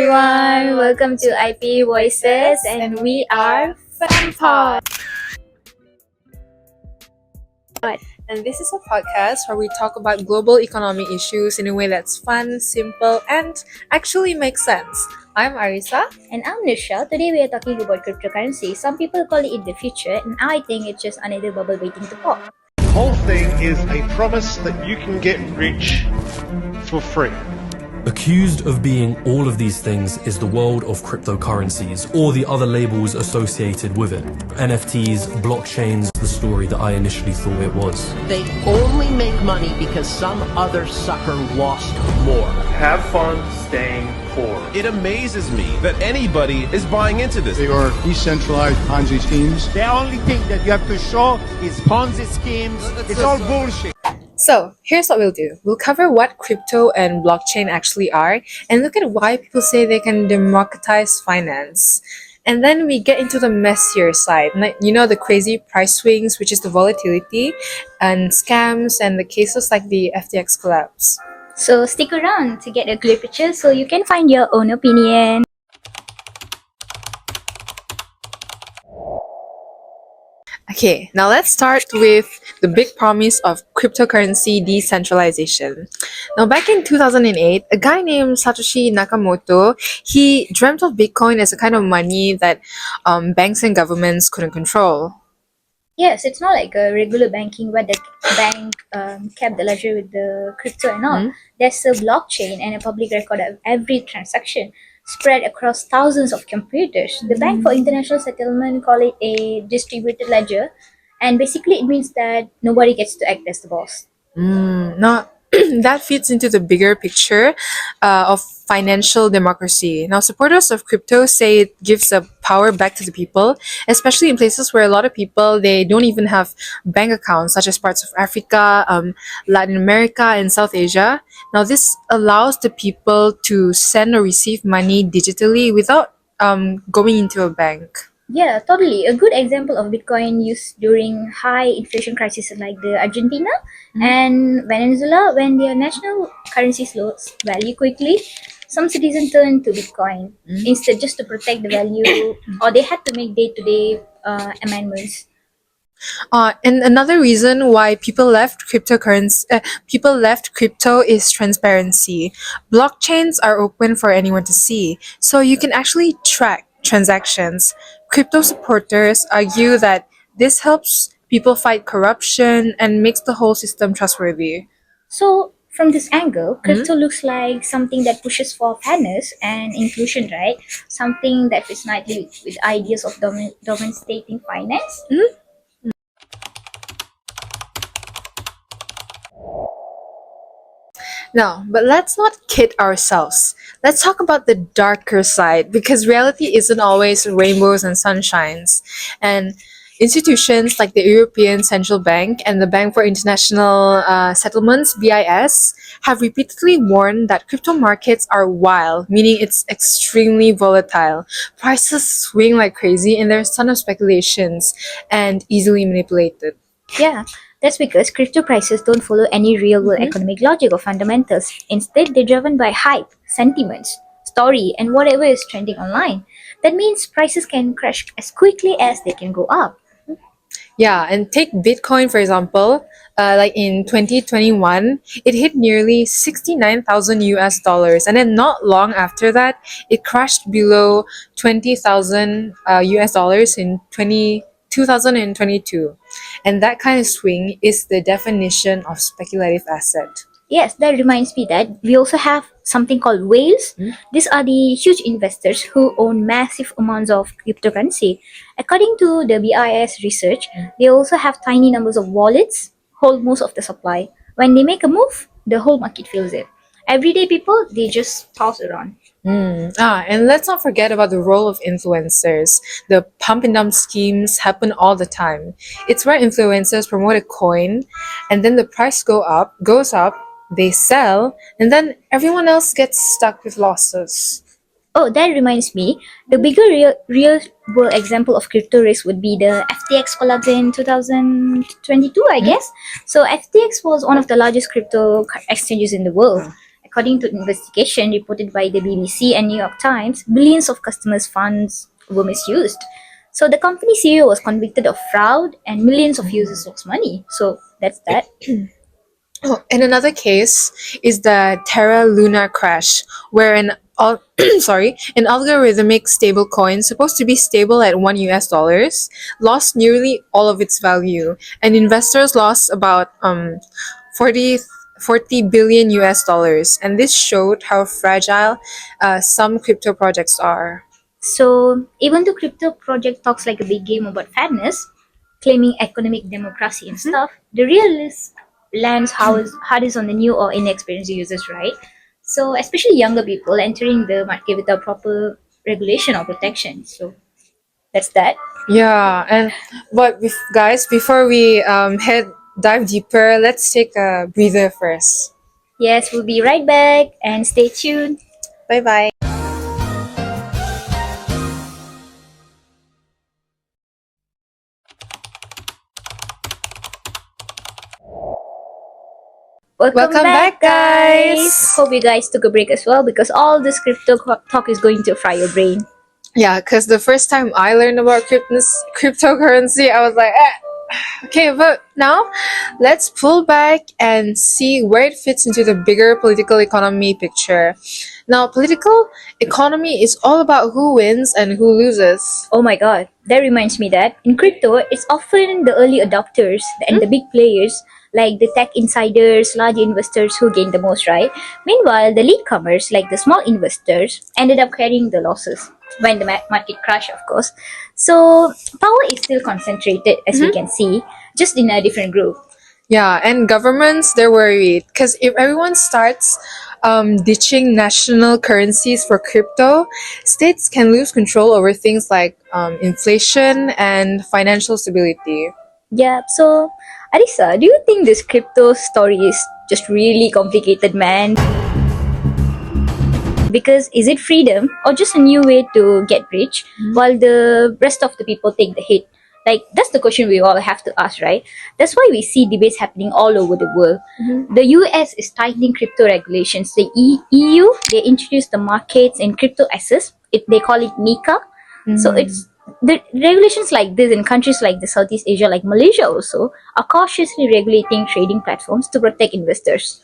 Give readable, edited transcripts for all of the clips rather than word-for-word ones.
everyone, welcome to IP Voices, and we are FemPod. And this is a podcast where we talk about global economic issues in a way that's fun, simple, and actually makes sense. I'm Arisa. And I'm Nisha. Today we are talking about cryptocurrency. Some people call it the future, and I think it's just another bubble waiting to pop. The whole thing is a promise that you can get rich for free. Accused of being all of these things is the world of cryptocurrencies, or the other labels associated with it. NFTs, blockchains, the story that I initially thought it was. They only make money because some other sucker lost more. Have fun staying poor. It amazes me that anybody is buying into this. They are decentralized Ponzi schemes. The only thing that you have to show is Ponzi schemes. It's all bullshit. So, here's what we'll do. We'll cover what crypto and blockchain actually are and look at why people say they can democratize finance. And then we get into the messier side. You know, the crazy price swings, which is the volatility, and scams, and the cases like the FTX collapse. So stick around to get a clear picture so you can find your own opinion. Okay, now let's start with the big promise of cryptocurrency decentralization. Now, back in 2008, a guy named Satoshi Nakamoto, he dreamt of Bitcoin as a kind of money that banks and governments couldn't control. Yes, it's not like a regular banking where the bank kept the ledger with the crypto and all. There's a blockchain and a public record of every transaction spread across thousands of computers. The Bank for International Settlement call it a distributed ledger, and basically it means that nobody gets to act as the boss. Now, that fits into the bigger picture of financial democracy. Now, supporters of crypto say it gives the power back to the people, especially in places where a lot of people, they don't even have bank accounts, such as parts of Africa, Latin America, and South Asia. Now, this allows the people to send or receive money digitally without going into a bank. Yeah, totally. A good example of Bitcoin used during high inflation crises like the Argentina and Venezuela, when their national currencies lost value quickly, some citizens turned to Bitcoin instead, just to protect the value, or they had to make day-to-day amendments. And another reason why people left crypto is transparency. Blockchains are open for anyone to see, so you can actually track transactions. Crypto supporters argue that this helps people fight corruption and makes the whole system trustworthy. So, from this angle, crypto looks like something that pushes for fairness and inclusion, right? Something that fits nicely with ideas of domesticating finance. No, but let's not kid ourselves. Let's talk about the darker side, because reality isn't always rainbows and sunshines. And institutions like the European Central Bank and the Bank for International Settlements, BIS, have repeatedly warned that crypto markets are wild, meaning it's extremely volatile. Prices swing like crazy, and there's a ton of speculations and easily manipulated. Yeah, that's because crypto prices don't follow any real-world economic logic or fundamentals. Instead, they're driven by hype, sentiments, story, and whatever is trending online. That means prices can crash as quickly as they can go up. Yeah, and take Bitcoin for example. Like in 2021, it hit nearly 69,000 US dollars, and then not long after that, it crashed below 20,000 US dollars in 2022. And that kind of swing is the definition of speculative asset. Yes, that reminds me that we also have something called whales. These are the huge investors who own massive amounts of cryptocurrency. According to the BIS research, they also have tiny numbers of wallets, hold most of the supply. When they make a move, the whole market feels it. Everyday people, they just toss around. And let's not forget about the role of influencers. The pump and dump schemes happen all the time. It's where influencers promote a coin, and then the price goes up, they sell, and then everyone else gets stuck with losses. Oh, that reminds me, the bigger real world example of crypto risk would be the FTX collapse in 2022, I guess. So FTX was one of the largest crypto exchanges in the world. according to an investigation reported by the BBC and New York Times, billions of customers' funds were misused. So the company CEO was convicted of fraud and millions of users lost money. So that's that. Oh, and another case is the Terra Luna crash, where an algorithmic stablecoin supposed to be stable at $1 lost nearly all of its value, and investors lost about 40 40 billion dollars, and this showed how fragile some crypto projects are. So even though crypto project talks like a big game about fairness, claiming economic democracy and stuff, the realist lands hardest on the new or inexperienced users, right? So especially younger people entering the market without proper regulation or protection. So that's that. Yeah, and guys, before we head dive deeper, let's take a breather first. Yes, we'll be right back and stay tuned. Bye bye. Welcome back, guys. Hope you guys took a break as well because all this talk is going to fry your brain. Yeah, because the first time I learned about cryptocurrency, I was like, okay, but now let's pull back and see where it fits into the bigger political economy picture. Now, political economy is all about who wins and who loses. Oh my god, that reminds me that in crypto, it's often the early adopters and the big players like the tech insiders, large investors who gain the most, right? Meanwhile, the latecomers like the small investors ended up carrying the losses when the market crashed, of course. So power is still concentrated, as we can see, just in a different group. Yeah, and governments, they're worried because if everyone starts ditching national currencies for crypto, states can lose control over things like inflation and financial stability. Yeah, so Arisa, do you think this crypto story is just really complicated, man? Because is it freedom or just a new way to get rich while the rest of the people take the hit? Like, that's the question we all have to ask, right? That's why we see debates happening all over the world. The US is tightening crypto regulations. The EU, they introduced the markets in crypto assets. They call it MiCA. So it's the regulations like this in countries like the Southeast Asia, like Malaysia also, are cautiously regulating trading platforms to protect investors.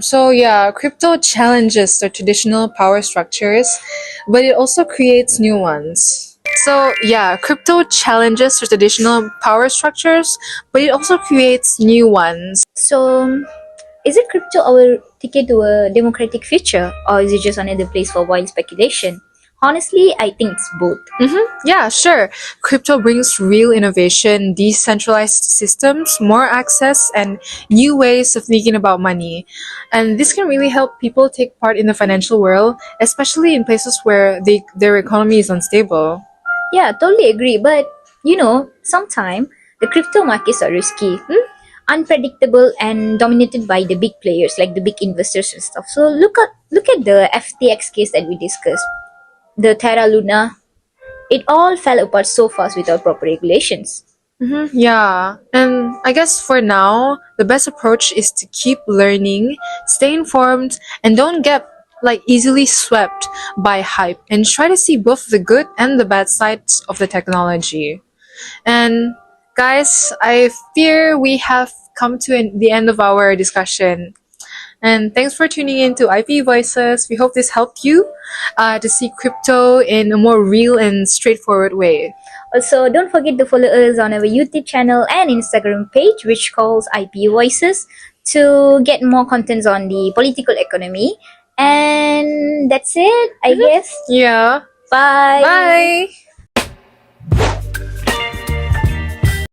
So yeah, crypto challenges the traditional power structures, but it also creates new ones. So yeah, crypto challenges the traditional power structures, but it also creates new ones. So, is it crypto our ticket to a democratic future, or is it just another place for wild speculation? Honestly, I think it's both. Yeah, sure. Crypto brings real innovation, decentralized systems, more access, and new ways of thinking about money. And this can really help people take part in the financial world, especially in places where their economy is unstable. Yeah, totally agree. But sometimes the crypto markets are risky, unpredictable, and dominated by the big players, like the big investors and stuff. So look at the FTX case that we discussed, the Terra Luna. It all fell apart so fast without proper regulations. Yeah, and I guess for now, the best approach is to keep learning, stay informed, and don't get easily swept by hype, and try to see both the good and the bad sides of the technology. And guys, I fear we have come to the end of our discussion. And thanks for tuning in to IP Voices. We hope this helped you to see crypto in a more real and straightforward way. Also, don't forget to follow us on our YouTube channel and Instagram page, which calls IP Voices, to get more contents on the political economy. And that's it, I guess. Yeah. Bye. Bye.